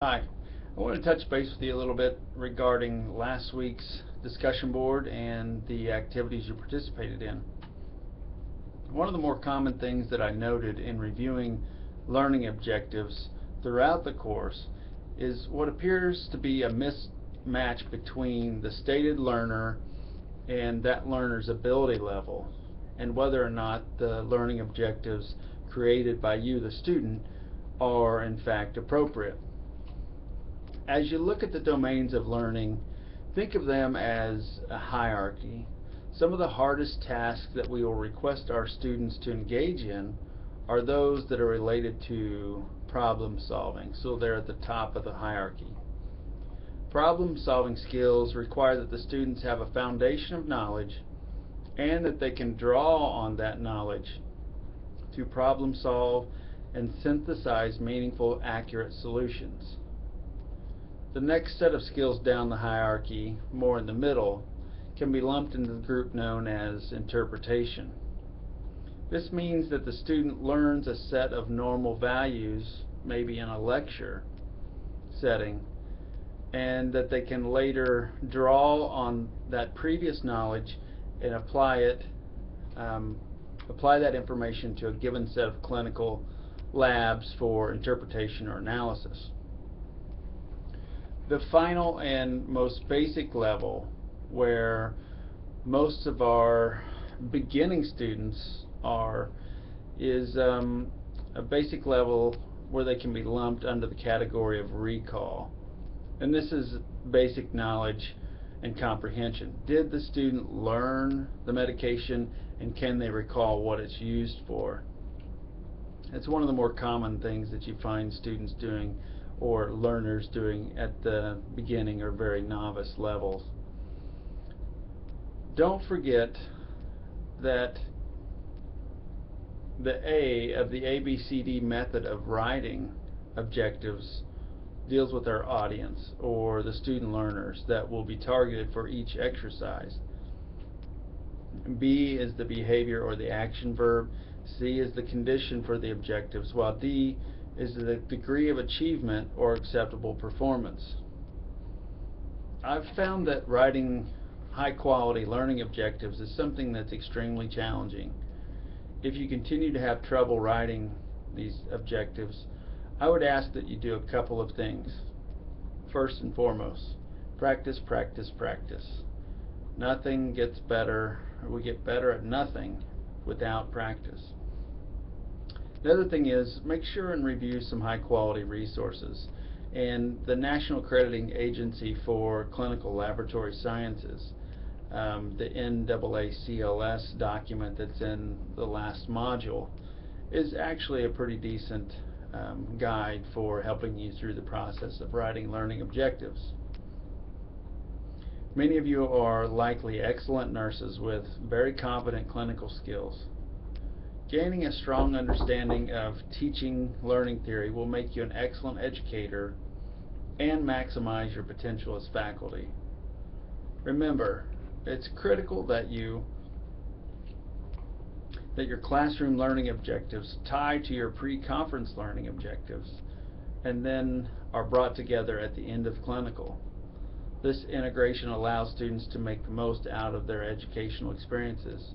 Hi, I want to touch base with you a little bit regarding last week's discussion board and the activities you participated in. One of the more common things that I noted in reviewing learning objectives throughout the course is what appears to be a mismatch between the stated learner and that learner's ability level, and whether or not the learning objectives created by you, the student, are in fact appropriate. As you look at the domains of learning, think of them as a hierarchy. Some of the hardest tasks that we will request our students to engage in are those that are related to problem solving, so they're at the top of the hierarchy. Problem solving skills require that the students have a foundation of knowledge and that they can draw on that knowledge to problem solve and synthesize meaningful, accurate solutions. The next set of skills down the hierarchy, more in the middle, can be lumped into the group known as interpretation. This means that the student learns a set of normal values, maybe in a lecture setting, and that they can later draw on that previous knowledge and apply that information to a given set of clinical labs for interpretation or analysis. The final and most basic level, where most of our beginning students are, is a basic level where they can be lumped under the category of recall. And this is basic knowledge and comprehension. Did the student learn the medication, and can they recall what it's used for? It's one of the more common things that you find students doing or learners doing at the beginning or very novice levels. Don't forget that the A of the ABCD method of writing objectives deals with our audience, or the student learners that will be targeted for each exercise. B is the behavior or the action verb. C is the condition for the objectives, while D is the degree of achievement or acceptable performance. I've found that writing high quality learning objectives is something that's extremely challenging. If you continue to have trouble writing these objectives, I would ask that you do a couple of things. First and foremost, practice, practice, practice. Nothing gets better, or we get better at nothing without practice. The other thing is, make sure and review some high quality resources. And the National Accrediting Agency for Clinical Laboratory Sciences, the NAACLS document that's in the last module, is actually a pretty decent guide for helping you through the process of writing learning objectives. Many of you are likely excellent nurses with very competent clinical skills. Gaining a strong understanding of teaching learning theory will make you an excellent educator and maximize your potential as faculty. Remember, it's critical that your classroom learning objectives tie to your pre-conference learning objectives and then are brought together at the end of clinical. This integration allows students to make the most out of their educational experiences.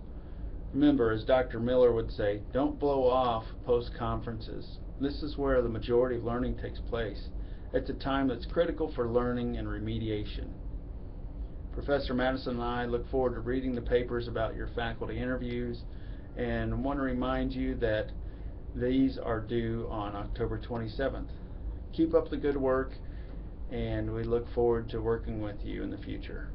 Remember, as Dr. Miller would say, don't blow off post-conferences. This is where the majority of learning takes place. It's a time that's critical for learning and remediation. Professor Madison and I look forward to reading the papers about your faculty interviews, and want to remind you that these are due on October 27th. Keep up the good work, and we look forward to working with you in the future.